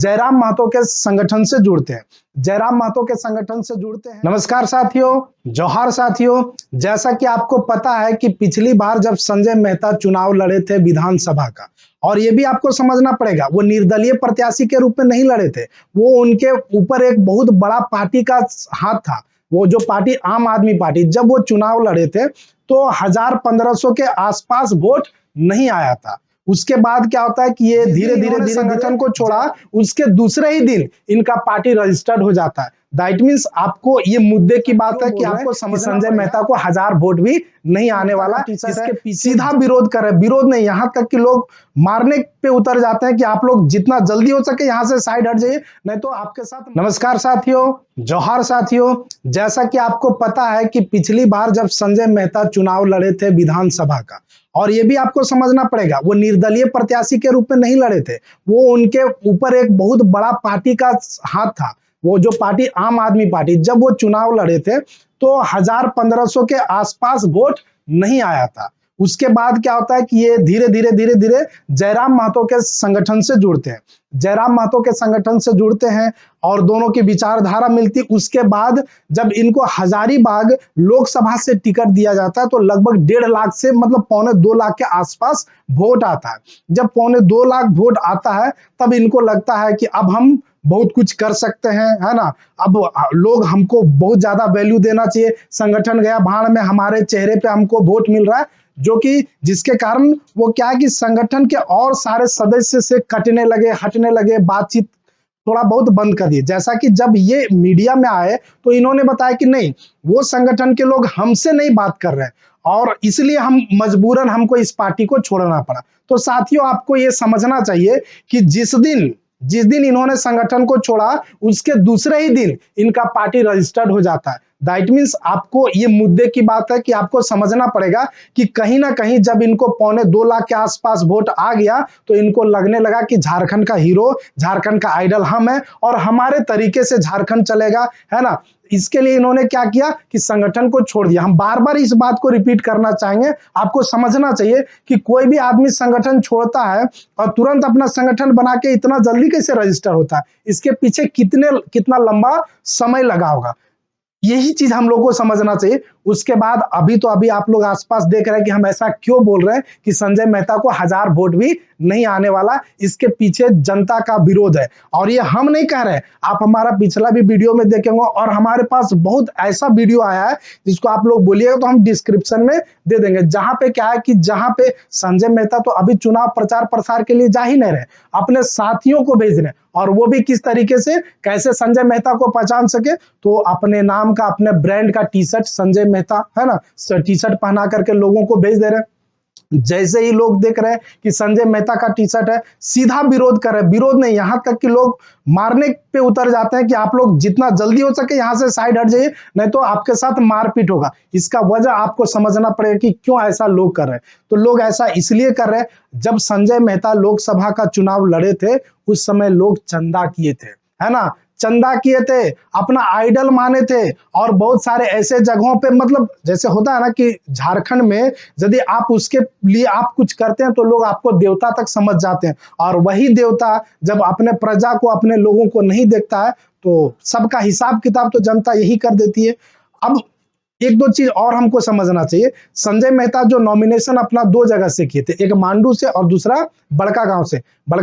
जयराम महतो के संगठन से जुड़ते हैं। जयराम महतो के संगठन से जुड़ते हैं। नमस्कार साथियों, जोहार साथियों। जैसा कि आपको पता है कि पिछली बार जब संजय मेहता चुनाव लड़े थे विधानसभा का, और ये भी आपको समझना पड़ेगा, वो निर्दलीय प्रत्याशी के रूप में नहीं लड़े थे। वो उनके ऊपर एक बहुत बड़ा पार्टी का हाथ था। वो जो पार्टी आम आदमी पार्टी, जब वो चुनाव लड़े थे तो 1000-1500 के आसपास वोट नहीं आया था। उसके बाद क्या होता है कि ये धीरे धीरे संगठन को छोड़ा, उसके दूसरे ही दिन इनका पार्टी रजिस्टर्ड हो जाता है। दैट मीन्स आपको ये मुद्दे की बात है कि आपको संजय मेहता को 1000 वोट भी नहीं आने वाला। इसके सीधा विरोध कर रहे, विरोध नहीं, यहाँ तक कि लोग मारने पे उतर जाते हैं कि आप लोग जितना जल्दी हो सके यहाँ से साइड हट जाइए, नहीं तो आपके साथ। नमस्कार साथियों, जोहार साथियों। जैसा कि आपको पता है कि पिछली बार जब संजय मेहता चुनाव लड़े थे विधानसभा का, और ये भी आपको समझना पड़ेगा, वो निर्दलीय प्रत्याशी के रूप में नहीं लड़े थे। वो उनके ऊपर एक बहुत बड़ा पार्टी का हाथ था। वो जो पार्टी आम आदमी पार्टी, जब वो चुनाव लड़े थे तो 1000-1500 के आसपास वोट नहीं आया था। उसके बाद क्या होता है कि ये धीरे धीरे जयराम महतो के संगठन से जुड़ते हैं। जयराम महतो के संगठन से जुड़ते हैं और दोनों की विचारधारा मिलती। उसके बाद जब इनको हजारीबाग लोकसभा से टिकट दिया जाता है तो लगभग 1.5 लाख से मतलब 1.25-2 लाख के आसपास वोट आता है। जब 1.25-2 लाख वोट आता है तब इनको लगता है कि अब हम बहुत कुछ कर सकते हैं, है ना। अब लोग हमको बहुत ज्यादा वैल्यू देना चाहिए। संगठन गया भाड़ में, हमारे चेहरे पे हमको वोट मिल रहा है, जो कि जिसके कारण वो क्या है कि संगठन के और सारे सदस्य से कटने लगे, हटने लगे, बातचीत थोड़ा बहुत बंद कर दिए। जैसा कि जब ये मीडिया में आए तो इन्होंने बताया कि नहीं, वो संगठन के लोग हमसे नहीं बात कर रहे और इसलिए हम मजबूरन हमको इस पार्टी को छोड़ना पड़ा। तो साथियों, आपको ये समझना चाहिए कि जिस दिन इन्होंने संगठन को छोड़ा, उसके दूसरे ही दिन इनका पार्टी रजिस्टर्ड हो जाता है। दैट मीन्स आपको ये मुद्दे की बात है कि आपको समझना पड़ेगा कि कहीं ना कहीं जब इनको 1.25-2 लाख के आसपास वोट आ गया तो इनको लगने लगा कि झारखंड का हीरो, झारखंड का आइडल हम है और हमारे तरीके से झारखंड चलेगा, है ना। इसके लिए इन्होंने क्या किया कि संगठन को छोड़ दिया। हम बार बार इस बात को रिपीट करना चाहेंगे। आपको समझना चाहिए कि कोई भी आदमी संगठन छोड़ता है और तुरंत अपना संगठन बना के इतना जल्दी कैसे रजिस्टर होता है, इसके पीछे कितना लंबा समय लगा होगा, यही चीज हम लोग को समझना चाहिए। उसके बाद अभी आप लोग आसपास देख रहे हैं कि हम ऐसा क्यों बोल रहे हैं कि संजय मेहता को 1000 वोट भी नहीं आने वाला। इसके पीछे जनता का विरोध है और ये हम नहीं कह रहे। आप हमारा पिछला भी वीडियो में देखेंगे और हमारे पास बहुत ऐसा वीडियो आया है जिसको आप लोग बोलिएगा तो हम डिस्क्रिप्शन में दे देंगे, जहां पे क्या है कि जहां पे संजय मेहता तो अभी चुनाव प्रचार प्रसार के लिए जा ही नहीं रहे, अपने साथियों को भेज रहे, और वो भी किस तरीके से, कैसे संजय मेहता को पहचान सके, तो अपने नाम का, अपने ब्रांड का टी शर्ट संजय मेहता, है ना, टी शर्ट पहना करके लोगों को भेज दे रहे हैं। जैसे ही लोग देख रहे हैं कि संजय मेहता का टी शर्ट है, सीधा विरोध कर रहे हैं। विरोध नहीं, यहां तक कि लोग मारने पे उतर जाते हैं कि आप लोग जितना जल्दी हो सके यहां से साइड हट जाइए, नहीं तो आपके साथ मारपीट होगा। इसका वजह आपको समझना पड़ेगा कि क्यों ऐसा लोग कर रहे हैं। तो लोग ऐसा इसलिए कर रहे हैं, जब संजय मेहता लोकसभा का चुनाव लड़े थे उस समय लोग चंदा किए थे, है ना, चंदा किए थे, अपना आइडल माने थे। और बहुत सारे ऐसे जगहों पे, मतलब जैसे होता है ना कि झारखंड में यदि आप उसके लिए आप कुछ करते हैं तो लोग आपको देवता तक समझ जाते हैं, और वही देवता जब अपने प्रजा को, अपने लोगों को नहीं देखता है तो सबका हिसाब किताब तो जनता यही कर देती है। अब एक दो चीज और हमको समझना चाहिए। संजय मेहता जो नॉमिनेशन अपना 2 जगह से किए थे, एक मांडू से और दूसरा बड़का गांव से।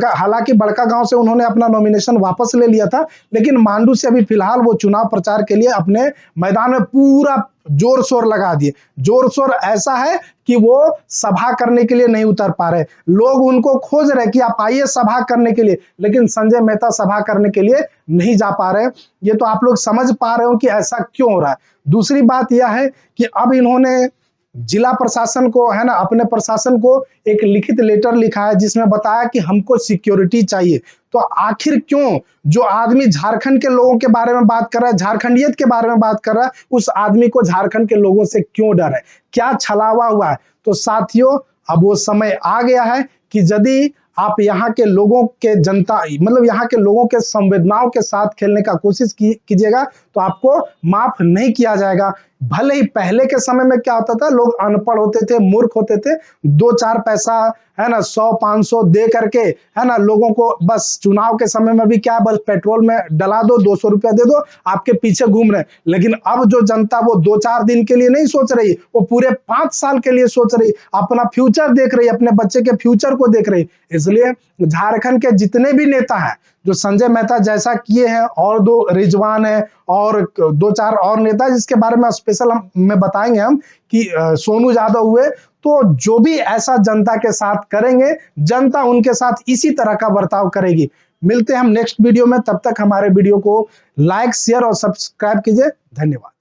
हालांकि बड़का गांव से उन्होंने अपना नॉमिनेशन वापस ले लिया था, लेकिन मांडू से अभी फिलहाल वो चुनाव प्रचार के लिए अपने मैदान में पूरा जोर शोर लगा दिए। जोर शोर ऐसा है कि वो सभा करने के लिए नहीं उतर पा रहे, लोग उनको खोज रहे कि आप आइए सभा करने के लिए, लेकिन संजय मेहता सभा करने के लिए नहीं जा पा रहे। ये तो आप लोग समझ पा रहे हो कि ऐसा क्यों हो रहा है। दूसरी बात यह है कि अब इन्होंने जिला प्रशासन को, है ना, अपने प्रशासन को एक लिखित लेटर लिखा है जिसमें बताया कि हमको सिक्योरिटी चाहिए। तो आखिर क्यों जो आदमी झारखंड के लोगों के बारे में बात कर रहा है, झारखंडियत के बारे में बात कर रहा है, उस आदमी को झारखंड के लोगों से क्यों डर है, क्या छलावा हुआ है। तो साथियों, अब वो समय आ गया है कि यदि आप यहाँ के लोगों के जनता, मतलब यहाँ के लोगों के संवेदनाओं के साथ खेलने का कोशिश कीजिएगा तो आपको माफ नहीं किया जाएगा। भले ही पहले के समय में क्या होता था, लोग अनपढ़ होते थे, मूर्ख होते थे, 2-4 पैसा है ना 100-500 दे करके है ना लोगों को बस चुनाव के समय में भी क्या बस पेट्रोल में डला दो, 200 रुपया दे दो, आपके पीछे घूम रहे। लेकिन अब जो जनता वो 2-4 दिन के लिए नहीं सोच रही, वो पूरे 5 साल के लिए सोच रही, अपना फ्यूचर देख रही, अपने बच्चे के फ्यूचर को देख रही। इसलिए झारखंड के जितने भी नेता हैं जो संजय मेहता जैसा किए हैं, और 2 रिजवान है और 2-4 और नेता जिसके बारे में स्पेशल में बताएंगे हम कि सोनू यादव हुए, तो जो भी ऐसा जनता के साथ करेंगे, जनता उनके साथ इसी तरह का बर्ताव करेगी। मिलते हैं हम नेक्स्ट वीडियो में, तब तक हमारे वीडियो को लाइक, शेयर और सब्सक्राइब कीजिए। धन्यवाद।